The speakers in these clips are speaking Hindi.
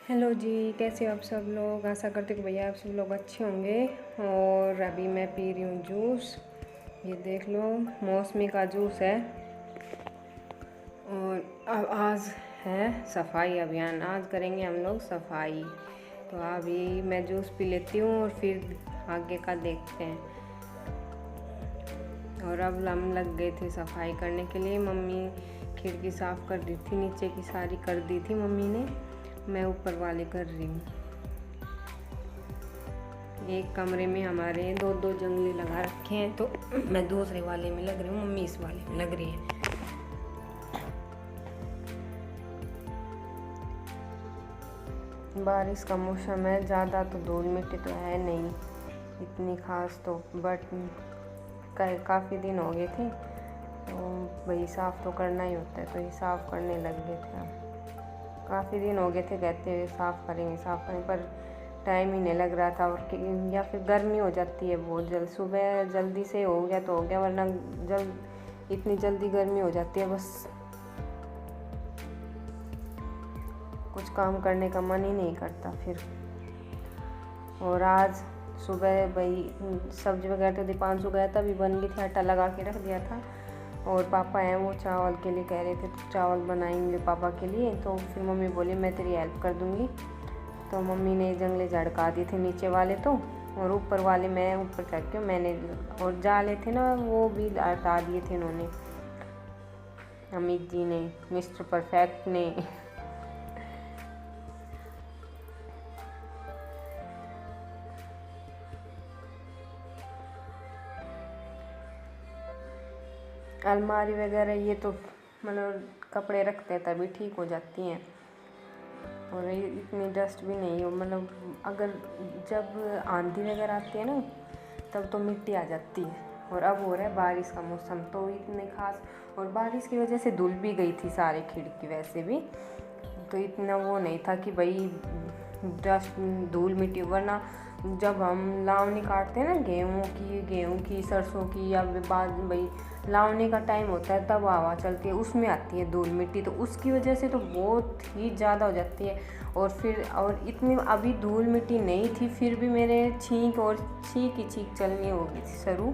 हेलो जी, कैसे हो आप सब लोग। आशा करते कि भैया आप सब लोग अच्छे होंगे। और अभी मैं पी रही हूँ जूस। ये देख लो, मौसमी का जूस है। और अब आज है सफाई अभियान, आज करेंगे हम लोग सफाई। तो अभी मैं जूस पी लेती हूँ और फिर आगे का देखते हैं। और अब हम लग गए थे सफाई करने के लिए। मम्मी खिड़की साफ़ कर दी थी, नीचे की सारी कर दी थी मम्मी ने, मैं ऊपर वाले कर रही हूँ। एक कमरे में हमारे दो दो जंगले लगा रखे हैं, तो मैं दूसरे वाले में लग रही हूँ, मम्मी इस वाले में लग रही है। बारिश का मौसम है, ज़्यादा तो धूल मिट्टी तो है नहीं इतनी खास तो, बट काफ़ी दिन हो गए थे तो भाई साफ़ तो करना ही होता है, तो ये साफ़ करने लग गए थे। हम काफ़ी दिन हो गए थे कहते हुए साफ़ करेंगे, पर टाइम ही नहीं लग रहा था। और या फिर गर्मी हो जाती है बहुत जल्द, सुबह जल्दी से हो गया तो हो गया, वरना इतनी जल्दी गर्मी हो जाती है, बस कुछ काम करने का मन ही नहीं करता फिर। और आज सुबह भाई सब्जी वगैरह तो दीपांशु गया था, अभी बन गई थी, आटा लगा के रख दिया था। और पापा हैं वो चावल के लिए कह रहे थे, तो चावल बनाएंगे पापा के लिए। तो फिर मम्मी बोली मैं तेरी हेल्प कर दूँगी। तो मम्मी ने जंगले झड़का दिए थे नीचे वाले तो, और ऊपर वाले मैं ऊपर चढ़ के मैंने, और जाले थे ना वो भी हटा दिए थे उन्होंने, अमित जी ने, मिस्टर परफेक्ट ने। अलमारी वगैरह ये तो मतलब कपड़े रखते हैं तभी ठीक हो जाती हैं, और इतनी डस्ट भी नहीं हो, मतलब अगर जब आंधी वगैरह आती है ना तब तो मिट्टी आ जाती है। और अब हो रहा है बारिश का मौसम तो इतने खास, और बारिश की वजह से धुल भी गई थी सारे खिड़की, वैसे भी तो इतना वो नहीं था कि भाई डस्ट धूल मिट्टी। वरना जब हम लावनी काटते हैं ना गेहूँ की सरसों की, या बाद भाई लावनी का टाइम होता है तब हवा चलती है, उसमें आती है धूल मिट्टी, तो उसकी वजह से तो बहुत ही ज़्यादा हो जाती है। और इतनी अभी धूल मिट्टी नहीं थी, फिर भी मेरे छींक ही छींक चलनी हो गई थी शुरू।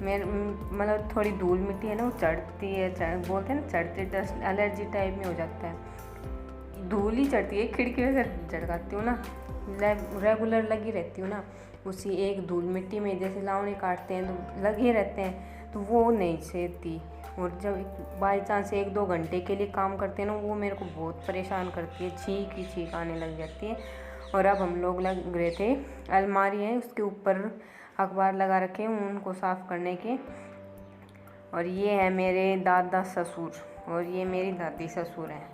मेरे मतलब थोड़ी धूल मिट्टी है ना वो चढ़ती है, बोलते हैं ना चढ़ते, डस्ट एलर्जी टाइप में हो जाता है, धूल ही चढ़ती है। खिड़की में से झड़काती हूँ ना, रेगुलर लगी रहती हूँ ना उसी एक धूल मिट्टी में, जैसे लावनी काटते हैं तो लगे रहते हैं, तो वो नहीं सहती। और जब बाई चांस 1-2 घंटे के लिए काम करते हैं ना, वो मेरे को बहुत परेशान करती है, छींक ही छींक आने लग जाती है। और अब हम लोग लग रहे थे, अलमारी है उसके ऊपर अखबार लगा रखे हैं उनको साफ़ करने के। और ये है मेरे दादा ससुर, और ये मेरी दादी ससुर हैं।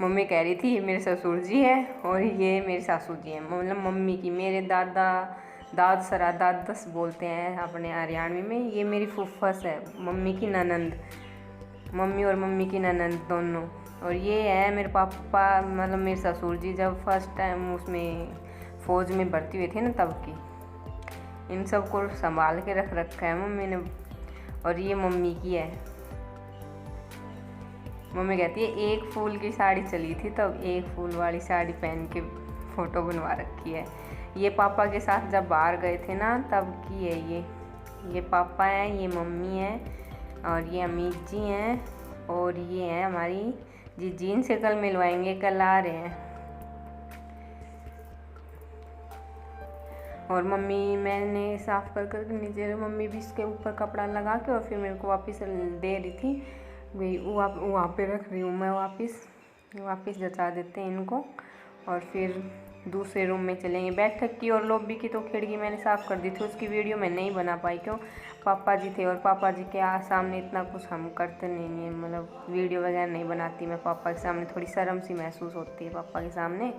मम्मी कह रही थी ये मेरे ससुर जी है और ये मेरे सासू जी हैं, मतलब मम्मी की, मेरे दादस बोलते हैं अपने हरियाणवी में। ये मेरी फुफ्फस है, मम्मी की ननंद, मम्मी और मम्मी की ननंद दोनों। और ये है मेरे पापा, मतलब मेरे ससुर जी, जब फर्स्ट टाइम उसमें फ़ौज में भर्ती हुए थे ना तब की। इन सब को संभाल के रख रखा है मम्मी ने। और ये मम्मी की है, मम्मी कहती है एक फूल की साड़ी चली थी तब एक फूल वाली साड़ी पहन के फ़ोटो बनवा रखी है। ये पापा के साथ जब बाहर गए थे ना तब की है ये पापा हैं, ये मम्मी हैं, और ये अमित जी हैं, और ये हैं हमारी जीजी, इनसे कल मिलवाएंगे, कल आ रहे हैं। और मम्मी मैंने साफ़ कर नीचे, मम्मी भी इसके ऊपर कपड़ा लगा के और फिर मेरे को वापस दे रही थी भाई, वहाँ पे रख रही हूँ मैं, वापस जचा देते हैं इनको। और फिर दूसरे रूम में चलेंगे। बैठक की और लॉबी की तो खिड़की मैंने साफ़ कर दी थी, उसकी वीडियो मैं नहीं बना पाई, क्यों पापा जी थे, और पापा जी के सामने इतना कुछ हम करते नहीं हैं, मतलब वीडियो वगैरह नहीं बनाती मैं पापा के सामने, थोड़ी शर्म सी महसूस होती है पापा के सामने,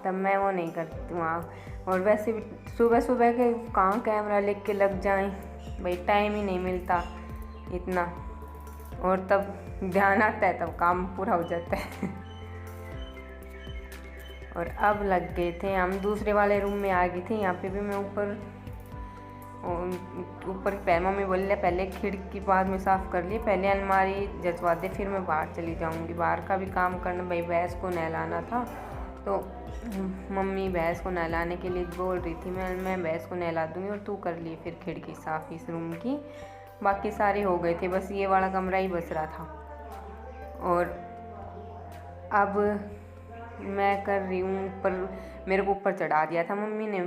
तब मैं वो नहीं करती वहाँ। और वैसे भी सुबह सुबह के कहाँ कैमरा लेके लग जाएं, भाई टाइम ही नहीं मिलता इतना, और तब ध्यान आता है तब काम पूरा हो जाता है। और अब लग गए थे हम दूसरे वाले रूम में आ गए थे, यहाँ पे भी मैं ऊपर मम्मी बोले पहले खिड़की बाद में साफ़ कर लिए, पहले अलमारी जचवा दे फिर मैं बाहर चली जाऊँगी, बाहर का भी काम करना, भाई भैंस को नहलाना था तो मम्मी भैंस को नहलाने के लिए बोल रही थी, मैं भैंस को नहला दूँगी और तू कर ली फिर खिड़की साफ़ इस रूम की। बाकी सारे हो गए थे, बस ये वाला कमरा ही बच रहा था। और अब मैं कर रही हूँ ऊपर, मेरे को ऊपर चढ़ा दिया था मम्मी ने।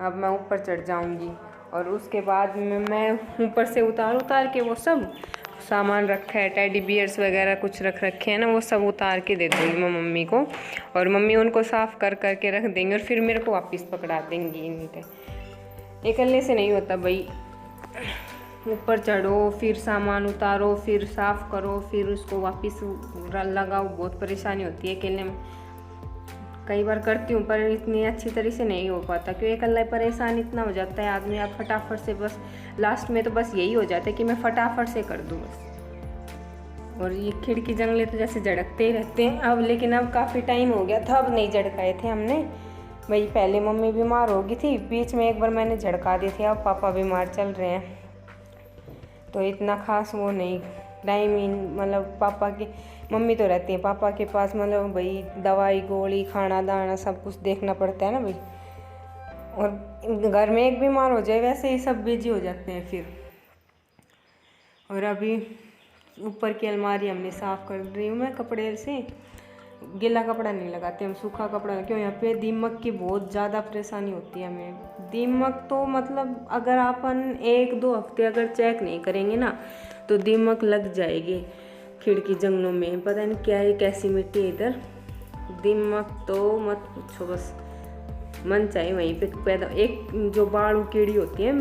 अब मैं ऊपर चढ़ जाऊँगी और उसके बाद में मैं ऊपर से उतार के वो सब सामान रखा है, टेडी बियर्स वगैरह कुछ रख रखे हैं ना, वो सब उतार के दे दूँगी मैं मम्मी को, और मम्मी उनको साफ़ कर के रख देंगे और फिर मेरे को वापस पकड़ा देंगी। इनके अकेले से नहीं होता भाई, ऊपर चढ़ो फिर सामान उतारो फिर साफ़ करो फिर उसको वापस लगाओ, बहुत परेशानी होती है अकेले में। कई बार करती हूँ पर इतनी अच्छी तरह से नहीं हो पाता, क्योंकि अकेला परेशान इतना हो जाता है आदमी, आप फटाफट से बस लास्ट में तो बस यही हो जाता है कि मैं फटाफट से कर दूँ बस। और ये खिड़की जंगले तो जैसे झड़कते ही रहते हैं अब, लेकिन अब काफ़ी टाइम हो गया था, अब नहीं झड़काए थे हमने भाई। पहले मम्मी बीमार हो गई थी, बीच में एक बार मैंने झड़का दी थी, अब पापा बीमार चल रहे हैं तो इतना खास वो नहीं टाइम, मतलब पापा की मम्मी तो रहती है पापा के पास, मतलब भाई दवाई गोली खाना दाना सब कुछ देखना पड़ता है ना भाई। और घर में एक बीमार हो जाए वैसे ही सब बिजी हो जाते हैं फिर। और अभी ऊपर की अलमारी हमने साफ़ कर रही हूँ मैं कपड़े से, गीला कपड़ा नहीं लगाते हम, सूखा कपड़ा। क्यों, यहाँ पे दीमक की बहुत ज़्यादा परेशानी होती है हमें। दीमक तो मतलब अगर अपन 1-2 हफ्ते अगर चेक नहीं करेंगे ना तो दीमक लग जाएगी खिड़की जंगलों में, पता नहीं क्या है कैसी मिट्टी है इधर। दीमक तो मत पूछो, बस मन चाहे वहीं पे पैदा। एक जो बालू कीड़ी होती है,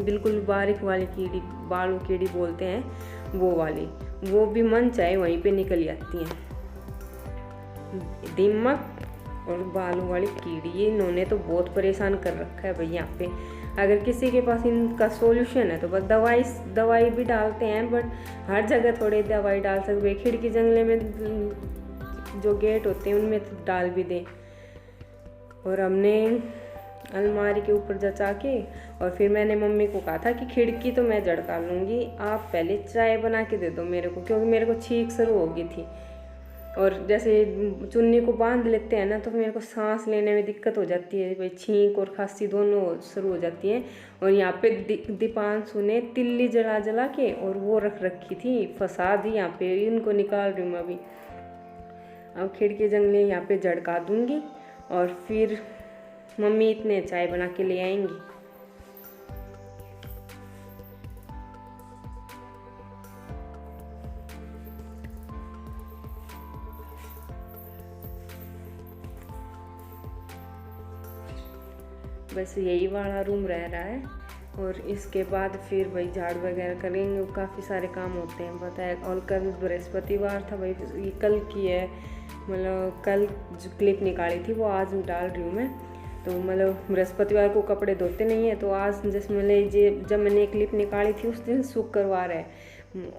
बिल्कुल बारीक वाली कीड़ी, बालू कीड़ी बोलते हैं वो वाली, वो भी मन चाहे वहीं पे निकल जाती हैं। दीमक और बालू वाली कीड़ी, ये इन्होंने तो बहुत परेशान कर रखा है भाई यहाँ पे। अगर किसी के पास इनका सॉल्यूशन है तो बस दवाई भी डालते हैं, बट हर जगह थोड़ी दवाई डाल सकते। खिड़की जंगले में जो गेट होते हैं उनमें तो डाल भी दें। और हमने अलमारी के ऊपर जचा के, और फिर मैंने मम्मी को कहा था कि खिड़की तो मैं झड़का लूँगी, आप पहले चाय बना के दे दो मेरे को, क्योंकि मेरे को छींक शुरू हो गई थी। और जैसे चुन्नी को बांध लेते हैं ना तो मेरे को सांस लेने में दिक्कत हो जाती है भाई, छींक और खांसी दोनों शुरू हो जाती है। और यहाँ पे दीपांशु ने तिल्ली जला के और वो रख रखी थी, फंसा दी यहाँ पे, इनको निकाल रही हूँ अभी। अब खिड़की जंगले यहाँ पे झड़का दूँगी और फिर मम्मी इतने चाय बना के ले आएंगी। बस यही वाला रूम रह रहा है और इसके बाद फिर भाई झाड़ वगैरह करेंगे, काफ़ी सारे काम होते हैं पता है। और कल बृहस्पतिवार था भाई, ये कल की है, मतलब कल जो क्लिप निकाली थी वो आज डाल रही हूँ मैं। तो मतलब बृहस्पतिवार को कपड़े धोते नहीं है, तो आज जिसमें जब मैंने क्लिप निकाली थी उस दिन शुक्रवार है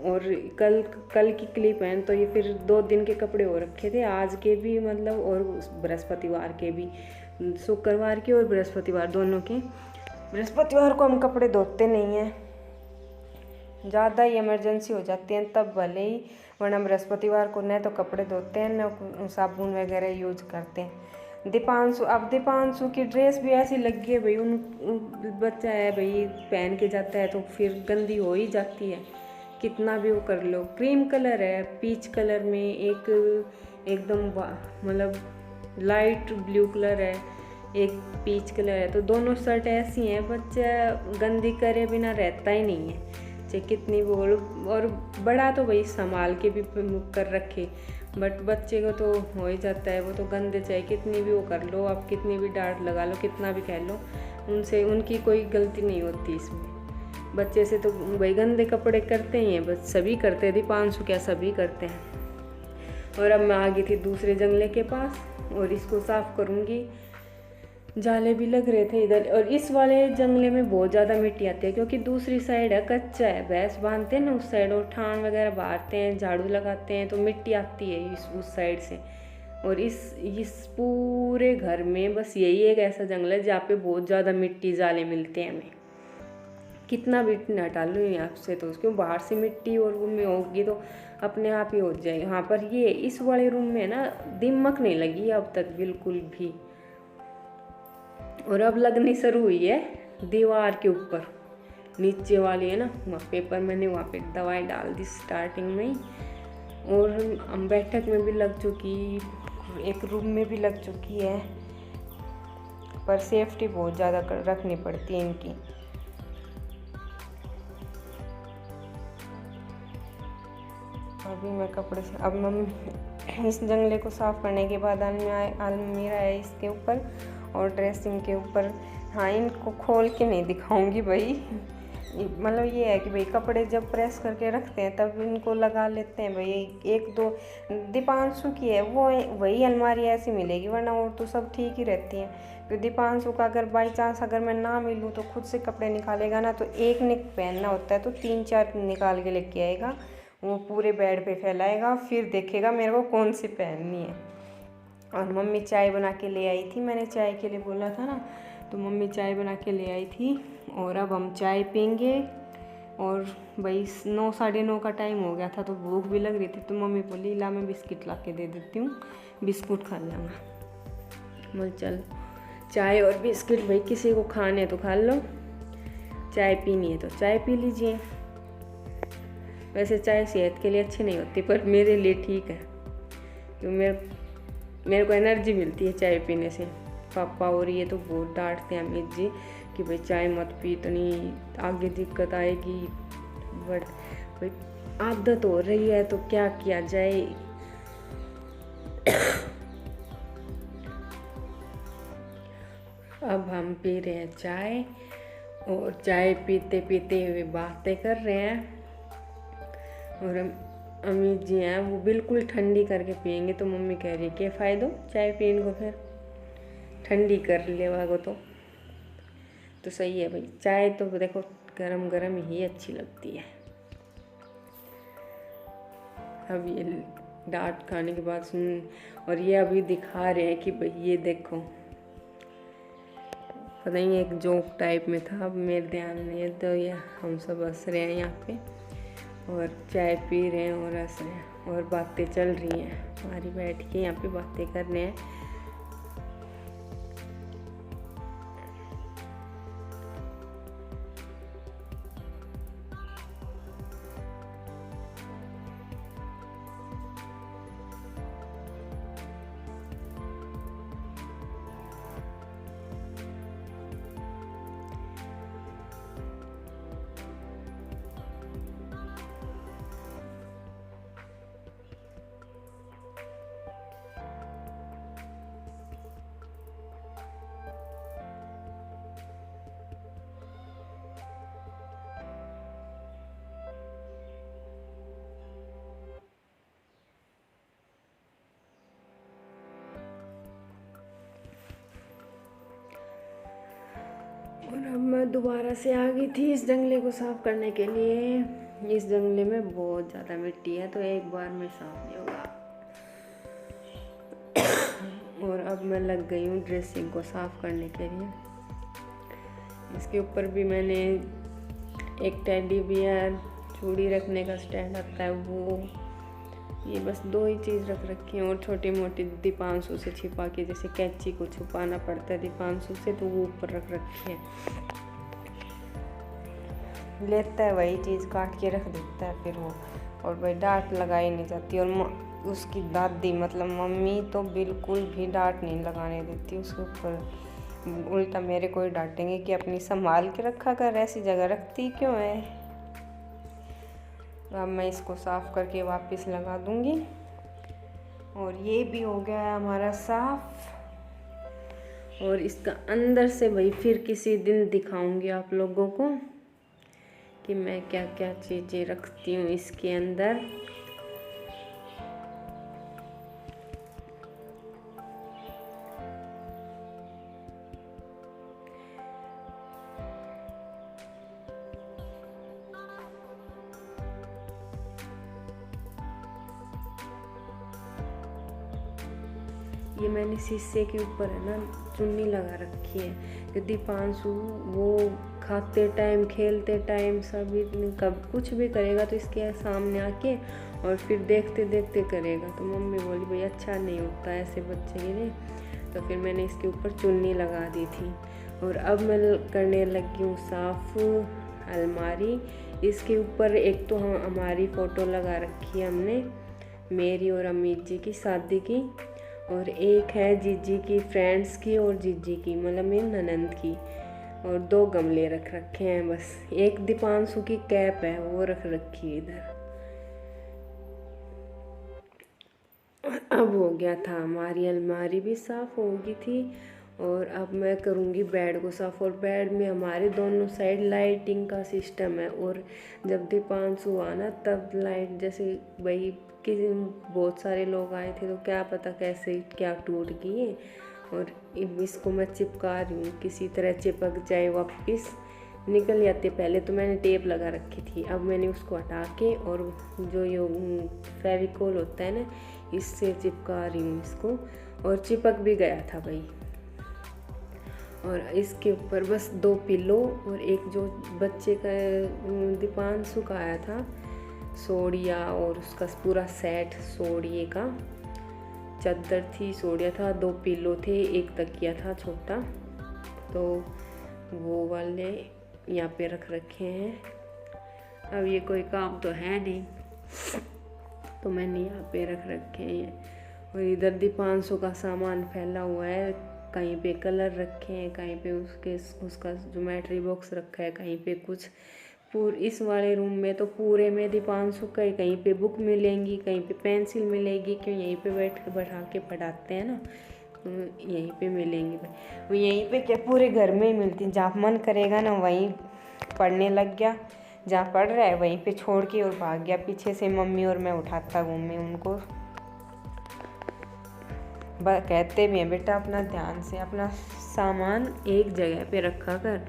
और कल की क्लिप है, तो ये फिर 2 दिन के कपड़े हो रखे थे, आज के भी मतलब और बृहस्पतिवार के भी, शुक्रवार के और बृहस्पतिवार दोनों के। बृहस्पतिवार को हम कपड़े धोते नहीं हैं, ज़्यादा ही इमरजेंसी हो जाती है तब भले ही, वरना बृहस्पतिवार को न तो कपड़े धोते हैं न साबुन वगैरह यूज करते हैं। दीपांशु की ड्रेस भी ऐसी लगी है भाई, उन बच्चा है भाई, पहन के जाता है तो फिर गंदी हो ही जाती है, कितना भी वो कर लो। क्रीम कलर है, पीच कलर में एकदम मतलब लाइट ब्लू कलर है, एक पीच कलर है, तो दोनों शर्ट ऐसी हैं, बच्चा गंदी करे बिना रहता ही नहीं है, चाहे कितनी भी। और बड़ा तो भाई संभाल के भी कर रखे, बट बच्चे को तो हो ही जाता है, वो तो गंदे चाहे कितनी भी वो कर लो, आप कितनी भी डांट लगा लो, कितना भी कह लो, उनकी कोई गलती नहीं होती इसमें। बच्चे से तो भाई गंदे कपड़े करते ही हैं, बस सभी करते हैं, दीपांशु क्या सभी करते हैं। और अब मैं आ गई थी दूसरे जंगले के पास और इसको साफ़ करूँगी। जाले भी लग रहे थे इधर, और इस वाले जंगले में बहुत ज़्यादा मिट्टी आती है क्योंकि दूसरी साइड है कच्चा है, भैंस बांधते हैं ना उस साइड, और ठान वगैरह बांधते हैं, झाड़ू लगाते हैं, तो मिट्टी आती है उस साइड से। और इस पूरे घर में बस यही एक ऐसा जंगल है जहाँ पे बहुत ज़्यादा मिट्टी जाले मिलते हैं हमें, कितना भी हटा लो यहाँ से तो क्यों बाहर से मिट्टी और रूम में होगी तो अपने आप ही हो जाएगी। यहाँ पर ये इस वाले रूम में ना दीमक नहीं लगी अब तक बिल्कुल भी, और अब लगनी शुरू हुई है दीवार के ऊपर नीचे वाली है ना वहाँ पेपर, मैंने वहाँ पे दवाई डाल दी स्टार्टिंग में ही, और हम बैठक में भी लग चुकी, एक रूम में भी लग चुकी है, पर सेफ्टी बहुत ज़्यादा रखनी पड़ती है इनकी। अभी मैं कपड़े से अब मम्मी इस जंगले को साफ़ करने के बाद अलमीरा है इसके ऊपर और ड्रेसिंग के ऊपर। हाँ, इनको खोल के नहीं दिखाऊंगी भाई, मतलब ये है कि भाई कपड़े जब प्रेस करके रखते हैं तब इनको लगा लेते हैं भाई। एक दो दीपांशु की है वो वही अलमारी ऐसी मिलेगी, वरना और तो सब ठीक ही रहती हैं। तो दीपांशु का अगर बाई चांस अगर मैं ना मिलूँ तो खुद से कपड़े निकालेगा ना, तो एक ने पहनना होता है तो 3-4 निकाल के लेके आएगा, वो पूरे बेड पे फैलाएगा, फिर देखेगा मेरे को कौन सी पहननी है। और मम्मी चाय बना के ले आई थी, मैंने चाय के लिए बोला था ना, तो मम्मी चाय बना के ले आई थी और अब हम चाय पीएंगे। और भाई 9-9:30 का टाइम हो गया था तो भूख भी लग रही थी, तो मम्मी बोली ला मैं बिस्किट ला के दे देती हूँ, बिस्कुट खा लेना। बोल चल चाय और बिस्किट भाई किसी को खाने तो खा लो, चाय पीनी है तो चाय पी लीजिए। वैसे चाय सेहत के लिए अच्छी नहीं होती पर मेरे लिए ठीक है, क्योंकि मेरे को एनर्जी मिलती है चाय पीने से। पापा और ये तो बहुत डांटते हैं अमित जी कि भाई चाय मत पी, इतनी आगे दिक्कत आएगी, बट भाई आदत हो रही है तो क्या किया जाए। अब हम पी रहे हैं चाय और चाय पीते पीते हुए बातें कर रहे हैं। और अमित जी हैं वो बिल्कुल ठंडी करके पियेंगे, तो मम्मी कह रही है क्या फ़ायदा चाय पीने को, फिर ठंडी कर ले वागो तो सही है भाई। चाय तो देखो गरम गरम ही अच्छी लगती है। अब ये डांट खाने के बाद सुन, और ये अभी दिखा रहे हैं कि भाई ये देखो, पता नहीं एक जोक टाइप में था, अब मेरे ध्यान नहीं है, तो ये हम सब हंस रहे हैं यहाँ पे और चाय पी रहे हैं और हंस रहे हैं और बातें चल रही हैं हमारी, बैठ के यहाँ पे बातें कर रहे हैं। और अब मैं दोबारा से आ गई थी इस जंगले को साफ़ करने के लिए। इस जंगले में बहुत ज़्यादा मिट्टी है तो एक बार में साफ़ नहीं होगा। और अब मैं लग गई हूँ ड्रेसिंग को साफ़ करने के लिए। इसके ऊपर भी मैंने एक टेडी बियर, चूड़ी रखने का स्टैंड आता है वो, ये बस 2 ही चीज़ रख रखी हैं, और छोटी मोटी दीपांशु से छिपा के, जैसे कैंची को छुपाना पड़ता है दीपांशु से, तो वो ऊपर रख रखी है। लेता है वही चीज़ काट के रख देता है फिर वो, और भाई डांट लगाई नहीं जाती। और उसकी दादी मतलब मम्मी तो बिल्कुल भी डांट नहीं लगाने देती उसके ऊपर, उल्टा मेरे को ही डांटेंगे कि अपनी संभाल के रखा कर, ऐसी जगह रखती क्यों है। अब मैं इसको साफ़ करके वापस लगा दूंगी। और ये भी हो गया है हमारा साफ़, और इसका अंदर से भाई फिर किसी दिन दिखाऊंगी आप लोगों को कि मैं क्या क्या चीज़ें रखती हूँ इसके अंदर। ये मैंने शीशे के ऊपर है ना चुन्नी लगा रखी है कि दीपांशु वो खाते टाइम, खेलते टाइम, सभी कब कुछ भी करेगा तो इसके सामने आके और फिर देखते देखते करेगा। तो मम्मी बोली भाई अच्छा नहीं होता ऐसे बच्चे के लिए। तो फिर मैंने इसके ऊपर चुन्नी लगा दी थी। और अब मैं करने लगी हूँ साफ़ अलमारी। इसके ऊपर एक तो हमारी फ़ोटो लगा रखी है हमने, मेरी और अमित जी की शादी की, और एक है जीजी की फ्रेंड्स की और जीजी की, मतलब मेरी ननंद की। और 2 गमले रख रखे हैं बस। एक दीपांशु की कैप है वो रख रखी है इधर। अब हो गया था, हमारी अलमारी भी साफ़ हो गई थी। और अब मैं करूँगी बेड को साफ़। और बेड में हमारे दोनों साइड लाइटिंग का सिस्टम है। और जब दीपांशु आना तब लाइट, जैसे भाई कि बहुत सारे लोग आए थे तो क्या पता कैसे क्या टूट गई है। और इसको मैं चिपका रही हूँ, किसी तरह चिपक जाए, वापस निकल जाती है। पहले तो मैंने टेप लगा रखी थी, अब मैंने उसको हटा के और जो ये फेविकोल होता है ना, इससे चिपका रही हूँ इसको। और चिपक भी गया था भाई। और इसके ऊपर बस 2 पिलो और एक जो बच्चे का दीपांशु का आया था सोड़िया, और उसका पूरा सेट सोड़िए का, चादर थी, सोड़िया था, 2 पिलो थे, एक तकिया था छोटा। तो वो वाले यहाँ पे रख रखे हैं। अब ये कोई काम तो है नहीं तो मैंने यहाँ पे रख रखे हैं। और इधर दीपांशु का सामान फैला हुआ है, कहीं पे कलर रखे हैं, कहीं पे उसका ज्योमेट्री बॉक्स रखा है, कहीं पे कुछ। इस वाले रूम में तो पूरे में दीपांशु का कहीं पे बुक मिलेंगी, कहीं पे पेंसिल मिलेगी, क्यों यहीं पे बैठा के पढ़ाते हैं ना, तो यहीं पे मिलेंगी। वो यहीं पे क्या पूरे घर में ही मिलती, जहाँ मन करेगा ना वहीं पढ़ने लग गया, जहाँ पढ़ रहा है वहीं पे छोड़ के और भाग गया। पीछे से मम्मी और मैं उठाता घूमे उनको। कहते भी हैं बेटा अपना ध्यान से अपना सामान एक जगह पे रखा कर,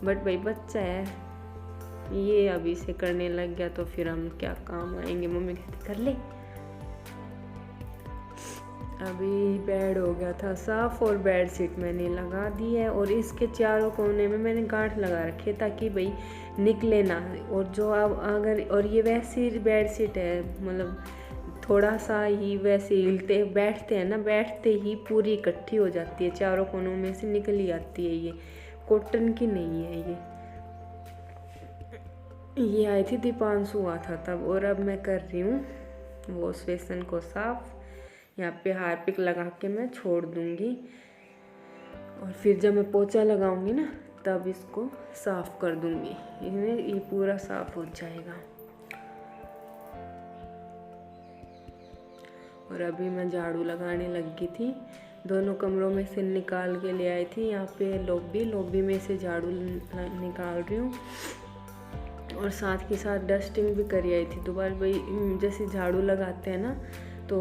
बट भाई बच्चा है ये, अभी से करने लग गया तो फिर हम क्या काम आएंगे। मम्मी कहती कर ले। अभी बेड हो गया था साफ और बेड शीट मैंने लगा दी है। और इसके चारों कोने में मैंने गांठ लगा रखी है ताकि भाई निकले ना। और जो अब अगर, और ये वैसी बेड शीट है, मतलब थोड़ा सा ही वैसे हिलते बैठते हैं ना, बैठते ही पूरी इकट्ठी हो जाती है, चारों कोनों में से निकल ही आती है। ये कॉटन की नहीं है ये आई थी दीपांशु हुआ था तब। और अब मैं कर रही हूँ वॉश बेसिन को साफ। यहाँ पे हार्पिक लगा के मैं छोड़ दूँगी, और फिर जब मैं पोछा लगाऊंगी ना तब इसको साफ़ कर दूँगी, इसमें ये पूरा साफ़ हो जाएगा। और अभी मैं झाड़ू लगाने लगी थी, दोनों कमरों में से निकाल के ले आई थी। यहाँ पे लॉबी में से झाड़ू निकाल रही हूँ, और साथ के साथ डस्टिंग भी करी आई थी दोबारा। भाई जैसे झाड़ू लगाते हैं ना तो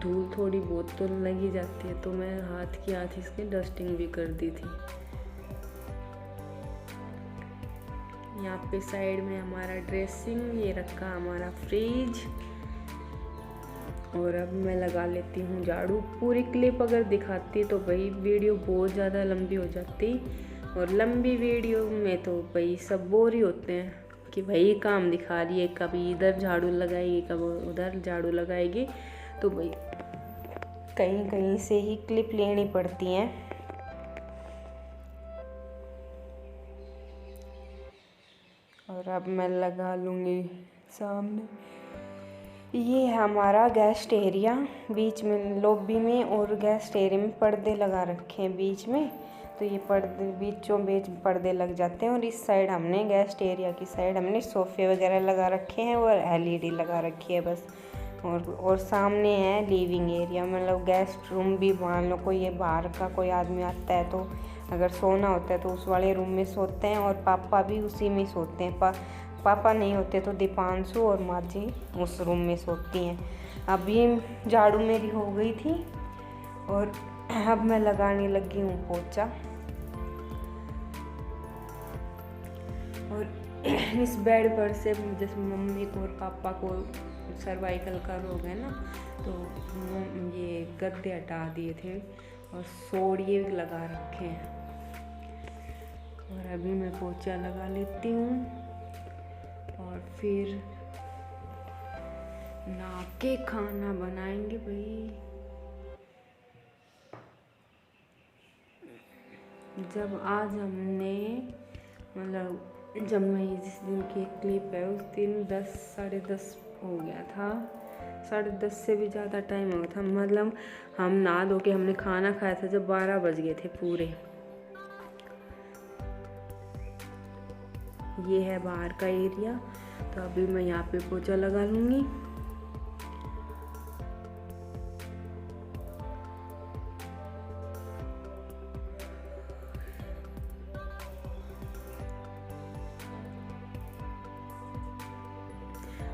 धूल थोड़ी बहुत तो लगी जाती है, तो मैं हाथ इसके डस्टिंग भी कर दी थी। यहाँ पे साइड में हमारा ड्रेसिंग, ये रखा हमारा फ्रिज। और अब मैं लगा लेती हूँ झाड़ू। पूरी क्लिप अगर दिखाती तो भाई वीडियो बहुत ज़्यादा लंबी हो जाती, और लंबी वीडियो में तो भाई सब बोर ही होते हैं कि भाई काम दिखा रही है, कभी इधर झाड़ू लगाएगी कभी उधर झाड़ू लगाएगी, तो भाई कहीं कहीं से ही क्लिप लेनी पड़ती हैं। और अब मैं लगा लूँगी सामने, ये है हमारा गेस्ट एरिया, बीच में लॉबी में और गेस्ट एरिया में पर्दे लगा रखे हैं बीच में, तो ये पर्दे बीचों बीच पर्दे लग जाते हैं। और इस साइड हमने गेस्ट एरिया की साइड हमने सोफ़े वगैरह लगा रखे हैं और एलईडी लगा रखी है बस। और सामने है लिविंग एरिया, मतलब गेस्ट रूम भी, मान लो कोई ये बाहर का कोई आदमी आता है तो अगर सोना होता है तो उस वाले रूम में सोते हैं, और पापा भी उसी में सोते हैं। पापा नहीं होते तो दीपांशु और माँ जी उस रूम में सोती हैं। अभी झाड़ू मेरी हो गई थी और अब मैं लगाने लगी हूँ पोछा। और इस बेड पर से जैसे मम्मी को और पापा को सर्वाइकल का रोग है ना, तो ये गद्दे हटा दिए थे और सोड़िए लगा रखे हैं। और अभी मैं पोछा लगा लेती हूँ और फिर नहा के खाना बनाएंगे भाई। जब आज हमने मतलब जब मैं जिस दिन की क्लिप है उस दिन 10 साढ़े 10 हो गया था, 10:30 से भी ज़्यादा टाइम हो गया था। मतलब हम नहा धो के हमने खाना खाया था जब 12 बज गए थे पूरे। ये है बाहर का एरिया, तो अभी मैं यहाँ पे पोछा लगा लूँगी।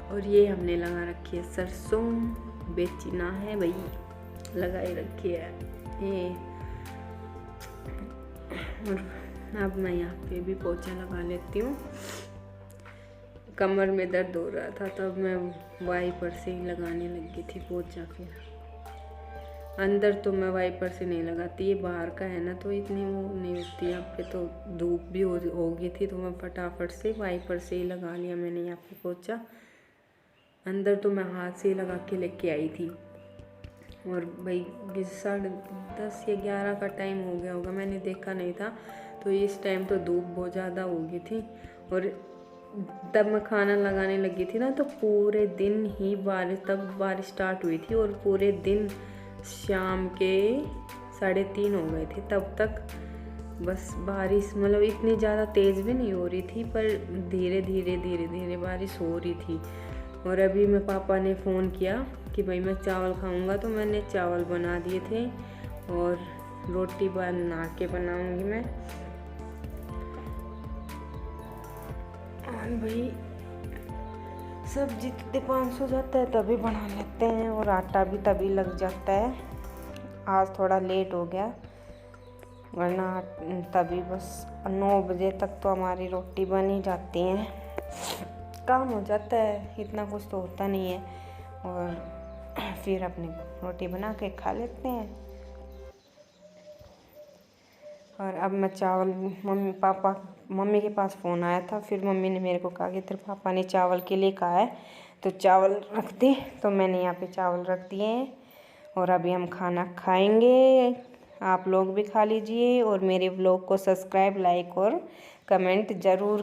और ये हमने लगा रखी है सरसों, बेचना है भाई, लगाई रखी है ये। और अब मैं यहाँ पे भी पोछा लगा लेती हूँ। कमर में दर्द हो रहा था तब मैं वाइपर से ही लगाने लगी थी पोछा। फिर अंदर तो मैं वाइपर से नहीं लगाती, ये बाहर का है ना तो इतनी वो नहीं होती। यहाँ पे तो धूप भी हो गई थी तो मैं फटाफट से वाइपर से ही लगा लिया मैंने यहाँ पे पोछा। अंदर तो मैं हाथ से ही लगा के लेके आई थी। और भाई 10:30 या 11 का टाइम हो गया होगा, मैंने देखा नहीं था। तो इस टाइम तो धूप बहुत ज़्यादा हो गई थी। और तब मैं खाना लगाने लगी थी ना तो पूरे दिन ही बारिश स्टार्ट हुई थी और पूरे दिन शाम के 3:30 हो गए थे तब तक बस बारिश। मतलब इतनी ज़्यादा तेज़ भी नहीं हो रही थी पर धीरे धीरे बारिश हो रही थी। और अभी मैं पापा ने फ़ोन किया कि भाई मैं चावल खाऊंगा, तो मैंने चावल बना दिए थे और रोटी बना के बनाऊंगी मैं। और भाई सब्जी तो दीपांशु जाता है तभी बना लेते हैं और आटा भी तभी लग जाता है। आज थोड़ा लेट हो गया वरना तभी बस 9 बजे तक तो हमारी रोटी बन ही जाती है। काम हो जाता है, इतना कुछ तो होता नहीं है। और फिर अपनी रोटी बना के खा लेते हैं। और अब मैं चावल मम्मी के पास फ़ोन आया था, फिर मम्मी ने मेरे को कहा कि तेरे पापा ने चावल के लिए कहा है तो चावल रख दे। तो मैंने यहाँ पे चावल रख दिए हैं और अभी हम खाना खाएंगे। आप लोग भी खा लीजिए और मेरे ब्लॉग को सब्सक्राइब, लाइक और कमेंट ज़रूर